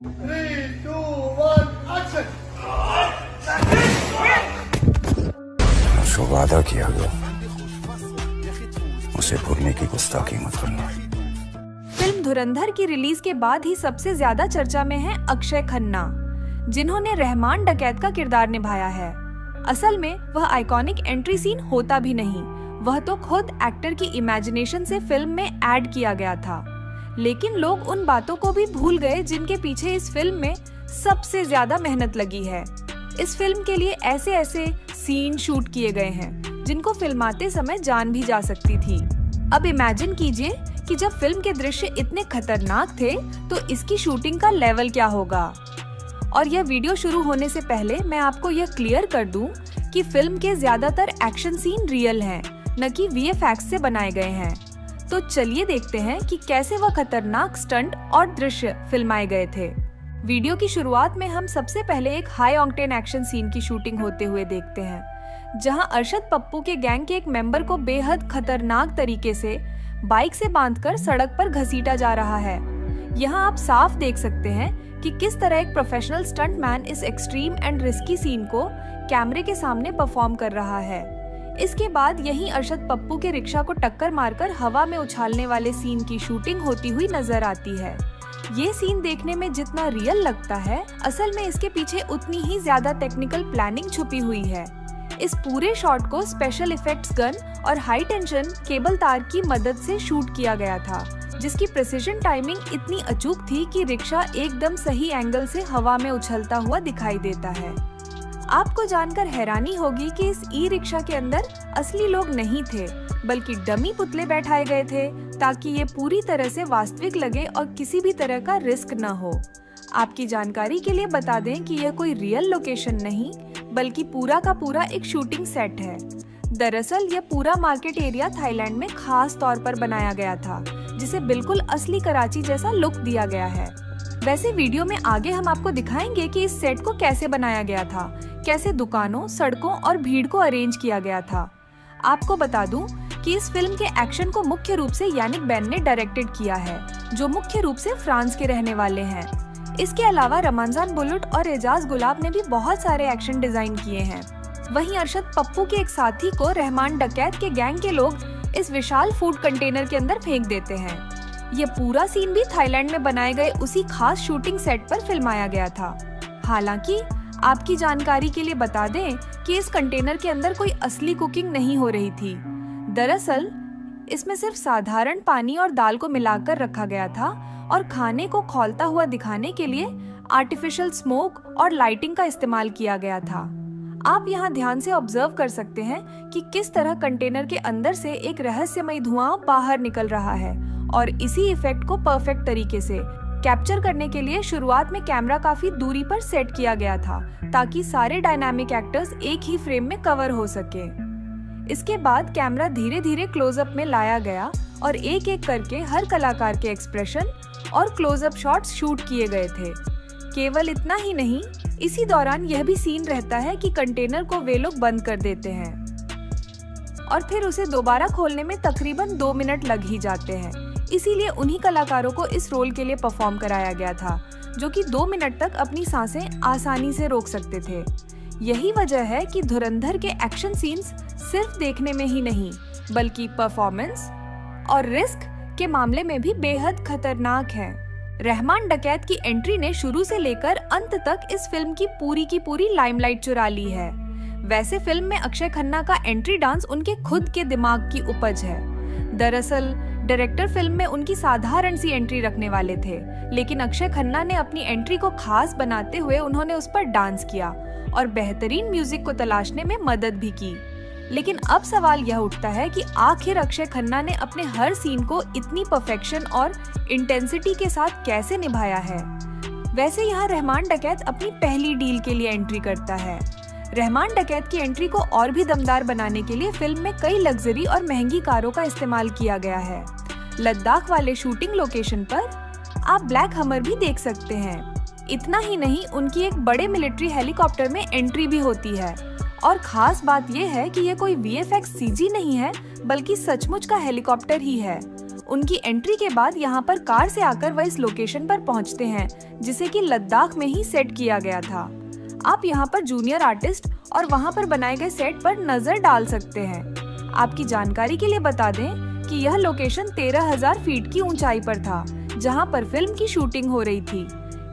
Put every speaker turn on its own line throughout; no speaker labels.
3, 2, 1, action!
जो वादा किया गया उसे भूलने की गुस्ताखी मत करना।
फिल्म धुरंधर की रिलीज के बाद ही सबसे ज्यादा चर्चा में है अक्षय खन्ना, जिन्होंने रहमान डकैत का किरदार निभाया है। असल में वह आइकॉनिक एंट्री सीन होता भी नहीं, वह तो खुद एक्टर की इमेजिनेशन से फिल्म में ऐड किया गया था। लेकिन लोग उन बातों को भी भूल गए जिनके पीछे इस फिल्म में सबसे ज्यादा मेहनत लगी है। इस फिल्म के लिए ऐसे ऐसे सीन शूट किए गए हैं जिनको फिल्माते समय जान भी जा सकती थी। अब इमेजिन कीजिए कि जब फिल्म के दृश्य इतने खतरनाक थे तो इसकी शूटिंग का लेवल क्या होगा। और यह वीडियो शुरू होने से पहले मैं आपको यह क्लियर कर दूं कि फिल्म के ज्यादातर एक्शन सीन रियल हैं, न कि VFX से बनाए गए हैं। तो चलिए देखते हैं कि कैसे वह खतरनाक स्टंट और दृश्य फिल्माए गए थे। वीडियो की शुरुआत में हम सबसे पहले एक हाई ऑक्टेन एक्शन सीन की शूटिंग होते हुए देखते हैं, जहां अरशद पप्पू के गैंग के एक मेंबर को बेहद खतरनाक तरीके से बाइक से बांधकर सड़क पर घसीटा जा रहा है। यहां आप साफ देख सकते हैं कि किस तरह एक प्रोफेशनल स्टंटमैन इस एक्सट्रीम एंड रिस्की सीन को कैमरे के सामने परफॉर्म कर रहा है। इसके बाद यहीं अरशद पप्पू के रिक्शा को टक्कर मारकर हवा में उछालने वाले सीन की शूटिंग होती हुई नजर आती है। ये सीन देखने में जितना रियल लगता है, असल में इसके पीछे उतनी ही ज्यादा टेक्निकल प्लानिंग छुपी हुई है। इस पूरे शॉट को स्पेशल इफेक्ट्स गन और हाई टेंशन केबल तार की मदद से शूट किया गया था, जिसकी प्रिसिजन टाइमिंग इतनी अचूक थी कि रिक्शा एकदम सही एंगल से हवा में उछलता हुआ दिखाई देता है। आपको जानकर हैरानी होगी कि इस ई रिक्शा के अंदर असली लोग नहीं थे, बल्कि डमी पुतले बैठाए गए थे ताकि ये पूरी तरह से वास्तविक लगे और किसी भी तरह का रिस्क न हो। आपकी जानकारी के लिए बता दें कि यह कोई रियल लोकेशन नहीं, बल्कि पूरा का पूरा एक शूटिंग सेट है। दरअसल यह पूरा मार्केट एरिया थाईलैंड में खास तौर पर बनाया गया था, जिसे बिल्कुल असली कराची जैसा लुक दिया गया है। वैसे वीडियो में आगे हम आपको दिखाएंगे कि इस सेट को कैसे बनाया गया था, कैसे दुकानों, सड़कों और भीड़ को अरेंज किया गया था। आपको बता दूं कि इस फिल्म के एक्शन को मुख्य रूप से यानिक बैन ने डायरेक्टेड किया है, जो मुख्य रूप से फ्रांस के रहने वाले हैं। इसके अलावा रमजान बुलट और एजाज गुलाब ने भी बहुत सारे एक्शन डिजाइन किए हैं। वहीं अरशद पप्पू के एक साथी को रहमान डकैत के गैंग के लोग इस विशाल फूड कंटेनर के अंदर फेंक देते हैं। ये पूरा सीन भी थाईलैंड में बनाए गए उसी खास शूटिंग सेट पर फिल्माया गया था। हालांकि आपकी जानकारी के लिए बता दें कि इस कंटेनर के अंदर कोई असली कुकिंग नहीं हो रही थी। दरअसल इसमें सिर्फ साधारण पानी और दाल को मिलाकर रखा गया था और खाने को खौलता हुआ दिखाने के लिए आर्टिफिशियल स्मोक और लाइटिंग का इस्तेमाल किया गया था। आप यहाँ ध्यान से ऑब्जर्व कर सकते हैं कि किस तरह कंटेनर के अंदर से एक रहस्यमयी धुआं बाहर निकल रहा है, और इसी इफेक्ट को परफेक्ट तरीके से कैप्चर करने के लिए शुरुआत में कैमरा काफी दूरी पर सेट किया गया था, ताकि सारे डायनामिक एक्टर्स एक ही फ्रेम में कवर हो सके। इसके बाद कैमरा धीरे धीरे क्लोजअप में लाया गया और एक एक करके हर कलाकार के एक्सप्रेशन और क्लोजअप शॉट्स शूट किए गए थे। केवल इतना ही नहीं, इसी दौरान यह भी सीन रहता है कि कंटेनर को वे लोग बंद कर देते हैं और फिर उसे दोबारा खोलने में तकरीबन 2 मिनट लग ही जाते हैं। इसीलिए उन्हीं कलाकारों को इस रोल के लिए परफॉर्म कराया गया था, जो कि 2 मिनट तक अपनी सांसें आसानी से रोक सकते थे। यही वजह है कि धुरंधर के एक्शन सीन्स सिर्फ देखने में ही नहीं, बल्कि परफॉर्मेंस और रिस्क के मामले में भी बेहद खतरनाक है। रहमान डकैत की एंट्री ने शुरू से लेकर अंत तक इस फिल्म की पूरी लाइमलाइट चुरा ली है। वैसे फिल्म में अक्षय खन्ना का एंट्री डांस उनके खुद के दिमाग की उपज है। दरअसल डायरेक्टर फिल्म में उनकी साधारण सी एंट्री रखने वाले थे, लेकिन अक्षय खन्ना ने अपनी एंट्री को खास बनाते हुए उन्होंने उस पर डांस किया और बेहतरीन म्यूजिक को तलाशने में मदद भी की। लेकिन अब सवाल यह उठता है कि आखिर अक्षय खन्ना ने अपने हर सीन को इतनी परफेक्शन और इंटेंसिटी के साथ कैसे निभाया है। वैसे यहाँ रहमान डकैत अपनी पहली डील के लिए एंट्री करता है। रहमान डकैत की एंट्री को और भी दमदार बनाने के लिए फिल्म में कई लग्जरी और महंगी कारों का इस्तेमाल किया गया है। लद्दाख वाले शूटिंग लोकेशन पर आप ब्लैक हमर भी देख सकते हैं। इतना ही नहीं, उनकी एक बड़े मिलिट्री हेलीकॉप्टर में एंट्री भी होती है। और खास बात यह है कि यह कोई VFX CG नहीं है, बल्कि सचमुच का हेलीकॉप्टर ही है। उनकी एंट्री के बाद यहाँ पर कार से आकर वह इस लोकेशन पर पहुँचते हैं जिसे कि लद्दाख में ही सेट किया गया था। आप यहाँ पर जूनियर आर्टिस्ट और वहाँ पर बनाए गए सेट पर नजर डाल सकते हैं। आपकी जानकारी के लिए बता दें कि यह लोकेशन 13,000 फीट की ऊंचाई पर था जहाँ पर फिल्म की शूटिंग हो रही थी।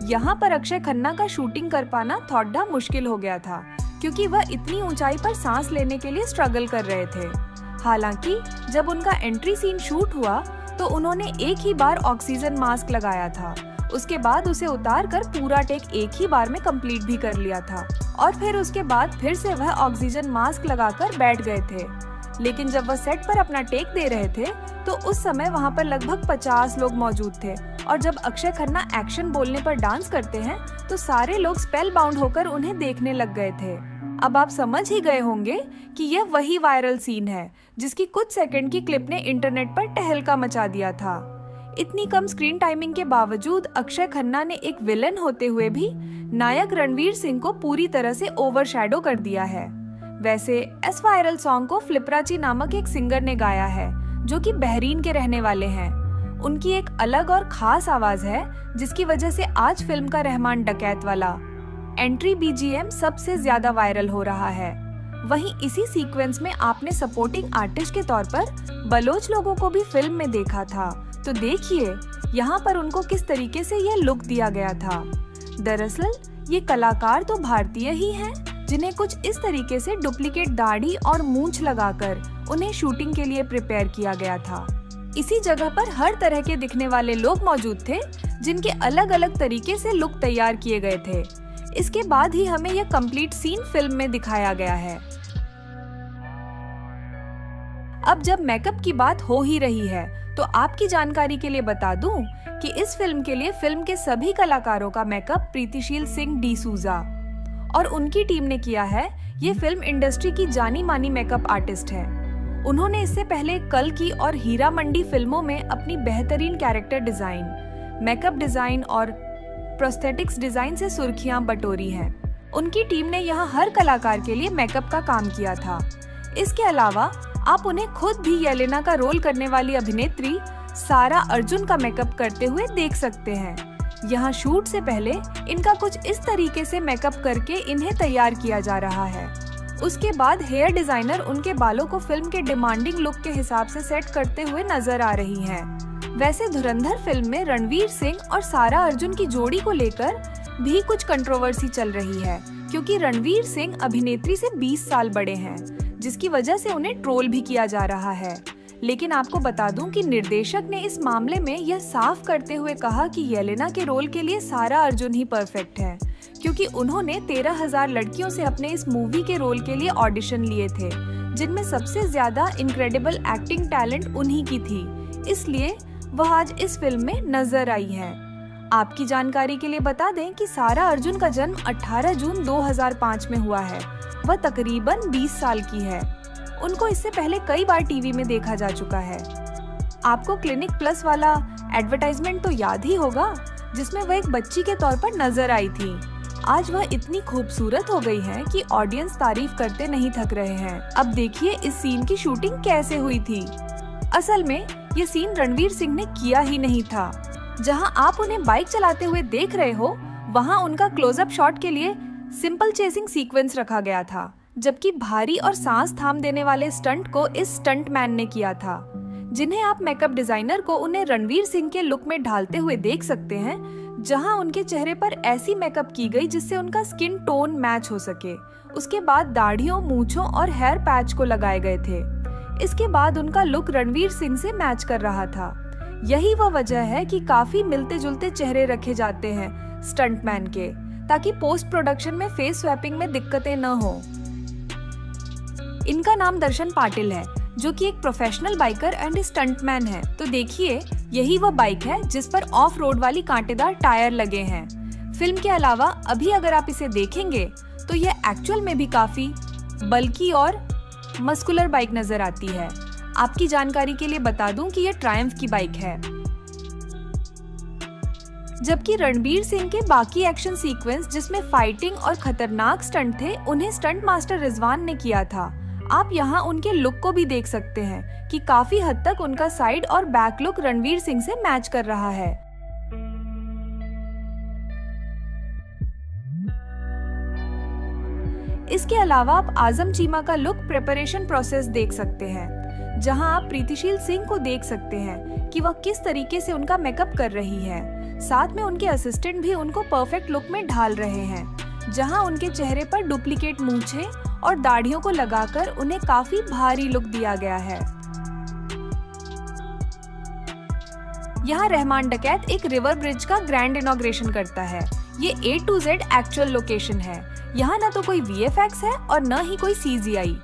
यहाँ पर अक्षय खन्ना का शूटिंग कर पाना थोड़ा मुश्किल हो गया था क्योंकि वह इतनी ऊंचाई पर सांस लेने के लिए स्ट्रगल कर रहे थे। हालांकि जब उनका एंट्री सीन शूट हुआ तो उन्होंने एक ही बार ऑक्सीजन मास्क लगाया था। उसके बाद उसे उतार कर पूरा टेक एक ही बार में कंप्लीट भी कर लिया था और फिर उसके बाद फिर से वह ऑक्सीजन मास्क लगाकर बैठ गए थे। लेकिन जब वह सेट पर अपना टेक दे रहे थे तो उस समय वहाँ पर लगभग 50 लोग मौजूद थे और जब अक्षय खन्ना एक्शन बोलने पर डांस करते हैं तो सारे लोग स्पेल बाउंड होकर उन्हें देखने लग गए थे। अब आप समझ ही गए होंगे कि यह वही वायरल सीन है जिसकी कुछ सेकंड की क्लिप ने इंटरनेट पर तहलका मचा दिया था। इतनी कम स्क्रीन टाइमिंग के बावजूद अक्षय खन्ना ने एक विलन होते हुए भी नायक रणवीर सिंह को पूरी तरह से ओवरशैडो कर दिया है। वैसे इस वायरल सॉन्ग को फ्लिपराची नामक एक सिंगर ने गाया है जो कि बहरीन के रहने वाले हैं। उनकी एक अलग और खास आवाज है जिसकी वजह से आज फिल्म का रहमान डकैत वाला एंट्री बीजीएम सबसे ज्यादा वायरल हो रहा है। वहीं इसी सीक्वेंस में आपने सपोर्टिंग आर्टिस्ट के तौर पर बलोच लोगों को भी फिल्म में देखा था, तो देखिए यहाँ पर उनको किस तरीके से यह लुक दिया गया था। दरअसल ये कलाकार तो भारतीय ही हैं, जिन्हें कुछ इस तरीके से डुप्लीकेट दाढ़ी और मूंछ लगाकर उन्हें शूटिंग के लिए प्रिपेयर किया गया था। इसी जगह पर हर तरह के दिखने वाले लोग मौजूद थे जिनके अलग अलग तरीके से लुक तैयार किए गए थे। इसके बाद ही हमें यह कंप्लीट सीन फिल्म में दिखाया गया है। अब जब मेकअप की बात हो ही रही है तो आपकी जानकारी के लिए बता दूं कि इस फिल्म के लिए फिल्म के सभी कलाकारों का मेकअप प्रीतिशील सिंह डिसूजा और उनकी टीम ने किया है। ये फिल्म इंडस्ट्री की जानी मानी मेकअप आर्टिस्ट है। उन्होंने इससे पहले कल की और हीरा मंडी फिल्मों में अपनी बेहतरीन कैरेक्टर डिजाइन, मेकअप डिजाइन और प्रोस्थेटिक्स डिजाइन से सुर्खियां बटोरी हैं। उनकी टीम ने यहाँ हर कलाकार के लिए मेकअप का काम किया था। इसके अलावा आप उन्हें खुद भी येलेना का रोल करने वाली अभिनेत्री सारा अर्जुन का मेकअप करते हुए देख सकते हैं। यहाँ शूट से पहले इनका कुछ इस तरीके से मेकअप करके इन्हें तैयार किया जा रहा है। उसके बाद हेयर डिजाइनर उनके बालों को फिल्म के डिमांडिंग लुक के हिसाब से सेट करते हुए नजर आ रही हैं। वैसे धुरंधर फिल्म में रणवीर सिंह और सारा अर्जुन की जोड़ी को लेकर भी कुछ कंट्रोवर्सी चल रही है क्योंकि रणवीर सिंह अभिनेत्री से 20 साल बड़े हैं, जिसकी वजह से उन्हें ट्रोल भी किया जा रहा है। लेकिन आपको बता दूं कि निर्देशक ने इस मामले में यह साफ करते हुए कहा कि येलेना के रोल के लिए सारा अर्जुन ही परफेक्ट है क्योंकि उन्होंने 13,000 लड़कियों से अपने इस मूवी के रोल के लिए ऑडिशन लिए थे, जिनमें सबसे ज्यादा इनक्रेडिबल एक्टिंग टैलेंट उन्हीं की थी। इसलिए वह आज इस फिल्म में नजर आई हैं। आपकी जानकारी के लिए बता दें कि सारा अर्जुन का जन्म 18 जून 2005 में हुआ है। वह तकरीबन 20 साल की है। उनको इससे पहले कई बार टीवी में देखा जा चुका है। आपको क्लिनिक प्लस वाला एडवर्टाइजमेंट तो याद ही होगा, जिसमें वह एक बच्ची के तौर पर नजर आई थी। आज वह इतनी खूबसूरत हो गई है कि ऑडियंस तारीफ करते नहीं थक रहे हैं। अब देखिए इस सीन की शूटिंग कैसे हुई थी। असल में ये सीन रणवीर सिंह ने किया ही नहीं था। जहां आप उन्हें बाइक चलाते हुए देख रहे हो, वहां उनका क्लोजअप शॉट के लिए सिंपल चेसिंग सीक्वेंस रखा गया था, जबकि भारी और सांस थाम देने वाले स्टंट को इस स्टंट मैन ने किया था, जिन्हें आप मेकअप डिजाइनर को उन्हें रणवीर सिंह के लुक में ढालते हुए देख सकते हैं, जहां उनके चेहरे पर ऐसी मेकअप की गई जिससे उनका स्किन टोन मैच हो सके। उसके बाद दाढ़ियों, मूंछों और हेयर पैच को लगाए गए थे। इसके बाद उनका लुक रणवीर सिंह से मैच कर रहा था। यही वह वजह है कि काफी मिलते जुलते चेहरे रखे जाते हैं स्टंटमैन के, ताकि पोस्ट प्रोडक्शन में फेस स्वैपिंग में दिक्कतें न हो। इनका नाम दर्शन पाटिल है, जो कि एक प्रोफेशनल बाइकर एंड स्टंटमैन है। तो देखिए यही वह बाइक है जिस पर ऑफ रोड वाली कांटेदार टायर लगे हैं। फिल्म के अलावा अभी अगर आप इसे देखेंगे तो यह एक्चुअल में भी काफी बल्की और मस्कुलर बाइक नजर आती है। आपकी जानकारी के लिए बता दूं कि यह ट्रायम्फ की बाइक है। जबकि रणबीर सिंह के बाकी एक्शन सीक्वेंस जिसमें फाइटिंग और खतरनाक स्टंट थे, उन्हें स्टंट मास्टर रिजवान ने किया था। आप यहाँ उनके लुक को भी देख सकते हैं कि काफी हद तक उनका साइड और बैक लुक रणवीर सिंह से मैच कर रहा है। इसके अलावा आप आजम चीमा का लुक प्रिपरेशन प्रोसेस देख सकते हैं, जहां आप प्रीतिशील सिंह को देख सकते हैं कि वह किस तरीके से उनका मेकअप कर रही है। साथ में उनके असिस्टेंट भी उनको परफेक्ट लुक में ढाल रहे हैं, जहां उनके चेहरे पर डुप्लीकेट मूंछें और दाढ़ियों को लगाकर उन्हें काफी भारी लुक दिया गया है। यहाँ रहमान डकैत एक रिवर ब्रिज का ग्रैंड इनॉग्रेशन करता है। ये A to Z actual location है। यहाँ न तो कोई VFX है और न ही कोई CGI।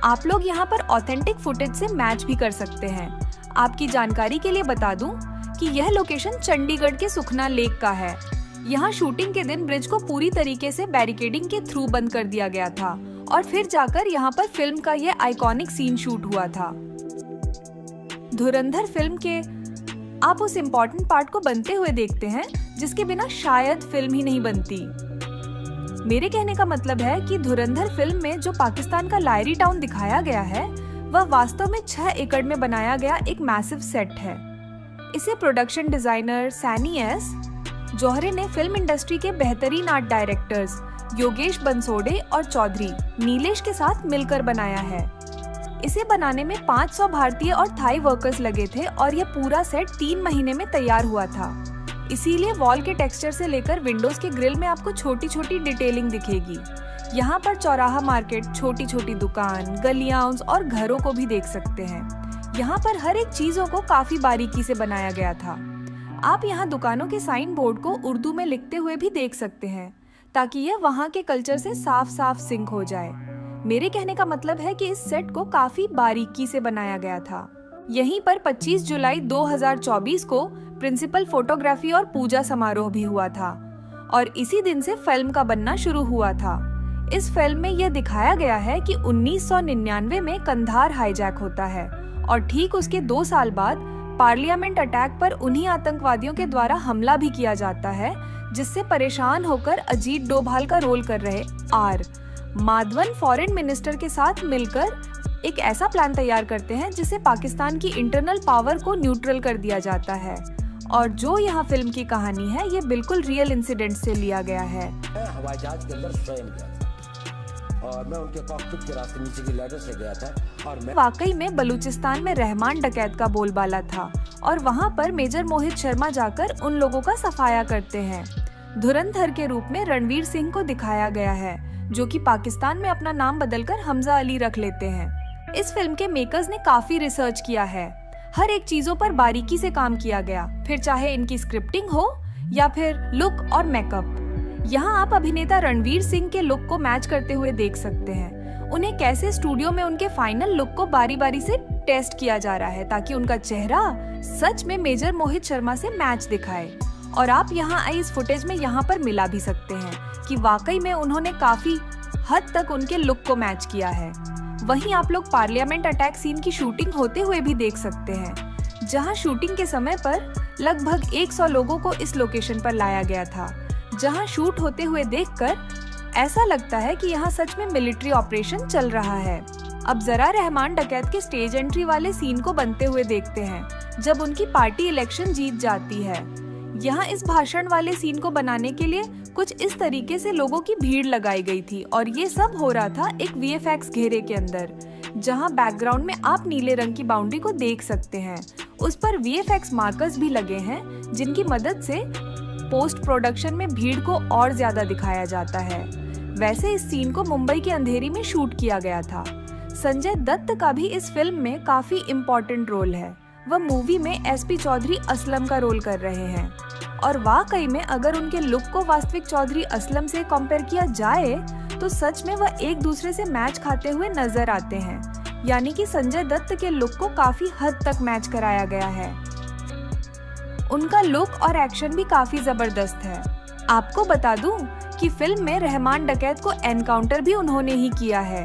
आप लोग यहाँ पर ऑथेंटिक फुटेज से मैच भी कर सकते हैं। आपकी जानकारी के लिए बता दूं कि यह लोकेशन चंडीगढ़ के सुखना लेक का है। यहाँ शूटिंग के दिन ब्रिज को पूरी तरीके से बैरिकेडिंग के थ्रू बंद कर दिया गया था और फिर जाकर यहाँ पर फिल्म का यह आइकॉनिक सीन शूट हुआ था। धुरंधर फिल्म के आप उस इम्पोर्टेंट पार्ट को बनते हुए देखते हैं जिसके बिना शायद फिल्म ही नहीं बनती। मेरे कहने का मतलब है कि धुरंधर फिल्म में जो पाकिस्तान का लायरी टाउन दिखाया गया है वह वास्तव में 6 एकड़ में बनाया गया एक मैसिव सेट है। इसे प्रोडक्शन डिजाइनर सैनी एस जौहरे ने फिल्म इंडस्ट्री के बेहतरीन आर्ट डायरेक्टर्स योगेश बंसोडे और चौधरी नीलेश के साथ मिलकर बनाया है। इसे बनाने में 500 भारतीय और थाई वर्कर्स लगे थे और यह पूरा सेट 3 महीने में तैयार हुआ था। इसीलिए वॉल के टेक्सचर से लेकर विंडोज के ग्रिल में आपको छोटी छोटी डिटेलिंग दिखेगी। यहाँ पर चौराहा मार्केट, छोटी छोटी दुकान, गलियां और घरों को भी देख सकते हैं। यहाँ पर हर एक चीजों को काफी बारीकी से बनाया गया था। आप यहाँ दुकानों के साइन बोर्ड को उर्दू में लिखते हुए भी देख सकते हैं ताकि यह वहाँ के कल्चर से साफ साफ सिंक हो जाए। मेरे कहने का मतलब है कि इस सेट को काफी बारीकी से बनाया गया था। यहीं पर 25 जुलाई 2024 को प्रिंसिपल फोटोग्राफी और पूजा समारोह भी हुआ था और इसी दिन से फिल्म का बनना शुरू हुआ था। इस फिल्म में यह दिखाया गया है कि 1999 में कंधार हाईजैक होता है और ठीक उसके 2 साल बाद पार्लियामेंट अटैक पर उन्हीं आतंकवादियों के द्वारा हमला भी किया जाता है जिससे परेशान होकर अजीत डोभाल का रोल कर रहे आर माधवन फॉरेन मिनिस्टर के साथ मिलकर एक ऐसा प्लान तैयार करते हैं जिससे पाकिस्तान की इंटरनल पावर को न्यूट्रल कर दिया जाता है। और जो यहाँ फिल्म की कहानी है ये बिल्कुल रियल इंसिडेंट से लिया गया है।
हवाई जहाज के अंदर स्वयं गया था और मैं उनके कॉकपिट के रास्ते नीचे की लैडर से गया था और मैं
वाकई में बलूचिस्तान में रहमान डकैत का बोलबाला था और वहाँ पर मेजर मोहित शर्मा जाकर उन लोगों का सफाया करते हैं। धुरंधर के रूप में रणवीर सिंह को दिखाया गया है जो कि पाकिस्तान में अपना नाम बदलकर हमजा अली रख लेते हैं। इस फिल्म के मेकर्स ने काफी रिसर्च किया है। हर एक चीजों पर बारीकी से काम किया गया, फिर चाहे इनकी स्क्रिप्टिंग हो या फिर लुक और मेकअप। यहाँ आप अभिनेता रणवीर सिंह के लुक को मैच करते हुए देख सकते हैं। उन्हें कैसे स्टूडियो में उनके फाइनल लुक को बारी बारी से टेस्ट किया जा रहा है ताकि उनका चेहरा सच में मेजर मोहित शर्मा से मैच दिखाए। और आप यहाँ आई इस फुटेज में यहाँ पर मिला भी सकते हैं कि वाकई में उन्होंने काफी हद तक उनके लुक को मैच किया है। वहीं आप लोग पार्लियामेंट अटैक सीन की शूटिंग होते हुए भी देख सकते हैं, जहां शूटिंग के समय पर लगभग 100 लोगों को इस लोकेशन पर लाया गया था, जहां शूट होते हुए देखकर ऐसा लगता है कि यहाँ सच में मिलिट्री ऑपरेशन चल रहा है। अब जरा रहमान डकैत के स्टेज एंट्री वाले सीन को बनते हुए देखते हैं, जब उनकी पार्टी इलेक्शन जीत जाती है। यहाँ इस भाषण वाले सीन को बनाने के लिए कुछ इस तरीके से लोगों की भीड़ लगाई गई थी और ये सब हो रहा था एक VFX घेरे के अंदर, जहाँ बैकग्राउंड में आप नीले रंग की बाउंड्री को देख सकते हैं। उस पर VFX मार्कर्स भी लगे हैं जिनकी मदद से पोस्ट प्रोडक्शन में भीड़ को और ज्यादा दिखाया जाता है। वैसे इस सीन को मुंबई के अंधेरी में शूट किया गया था। संजय दत्त का भी इस फिल्म में काफी इम्पोर्टेंट रोल है। वह मूवी में SP चौधरी असलम का रोल कर रहे हैं और वाकई में अगर उनके लुक को वास्तविक चौधरी असलम से कंपेयर किया जाए तो सच में वह एक दूसरे से मैच खाते हुए नजर आते हैं। यानी कि संजय दत्त के लुक को काफी हद तक मैच कराया गया है। उनका लुक और एक्शन भी काफी जबरदस्त है। आपको बता दूं कि फिल्म में रहमान डकैत को एनकाउंटर भी उन्होंने ही किया है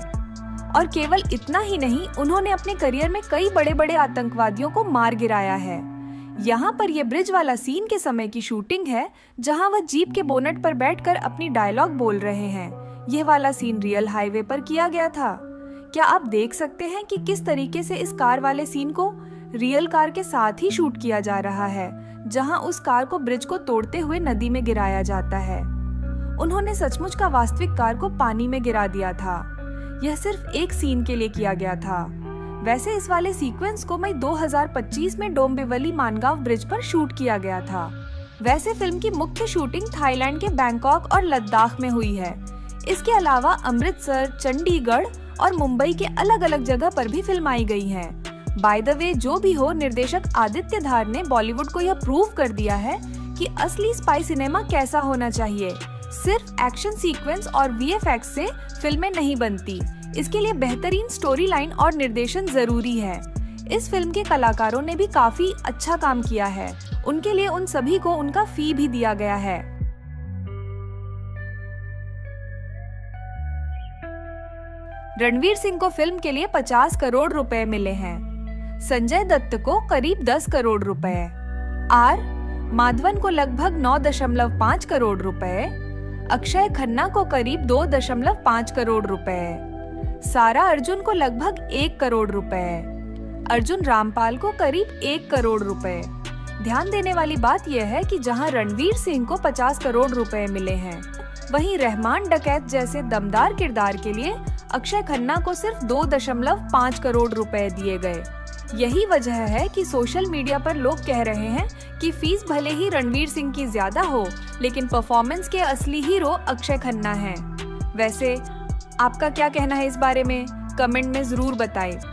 और केवल इतना ही नहीं, उन्होंने अपने करियर में कई बड़े बड़े आतंकवादियों को मार गिराया है। यहाँ पर ये ब्रिज वाला सीन के समय की शूटिंग है, जहाँ वह जीप के बोनट पर बैठकर अपनी डायलॉग बोल रहे हैं। यह वाला सीन रियल हाईवे पर किया गया था। क्या आप देख सकते हैं कि किस तरीके से इस कार वाले सीन को रियल कार के साथ ही शूट किया जा रहा है, जहां उस कार को ब्रिज को तोड़ते हुए नदी में गिराया जाता है। उन्होंने सचमुच का वास्तविक कार को पानी में गिरा दिया था। यह सिर्फ एक सीन के लिए किया गया था। वैसे इस वाले सीक्वेंस को मई 2025 में डोंबिवली मानगांव ब्रिज पर शूट किया गया था। वैसे फिल्म की मुख्य शूटिंग थाईलैंड के बैंकॉक और लद्दाख में हुई है। इसके अलावा अमृतसर, चंडीगढ़ और मुंबई के अलग अलग जगह पर भी फिल्माई गई है। बाय द वे, जो भी हो, निर्देशक आदित्य धार ने बॉलीवुड को यह प्रूव कर दिया है कि असली स्पाई सिनेमा कैसा होना चाहिए। सिर्फ एक्शन सीक्वेंस और वीएफएक्स से फिल्में नहीं बनती, इसके लिए बेहतरीन स्टोरी लाइन और निर्देशन जरूरी है। इस फिल्म के कलाकारों ने भी काफी अच्छा काम किया है। उनके लिए उन सभी को उनका फी भी दिया गया है। रणवीर सिंह को फिल्म के लिए 50 करोड़ रुपए मिले हैं। संजय दत्त को करीब 10 करोड़ रुपए। आर माधवन को लगभग 9.5 करोड़ रुपए। अक्षय खन्ना को करीब 2.5 करोड़ रुपए। सारा अर्जुन को लगभग 1 करोड़ रुपए। अर्जुन रामपाल को करीब 1 करोड़ रुपए। ध्यान देने वाली बात यह है कि जहां रणवीर सिंह को 50 करोड़ रुपए मिले हैं, वहीं रहमान डकैत जैसे दमदार किरदार के लिए अक्षय खन्ना को सिर्फ 2.5 करोड़ रुपए दिए गए। यही वजह है कि सोशल मीडिया पर लोग कह रहे हैं कि फीस भले ही रणवीर सिंह की ज्यादा हो, लेकिन परफॉर्मेंस के असली हीरो अक्षय खन्ना हैं। वैसे आपका क्या कहना है इस बारे में? कमेंट में जरूर बताएं।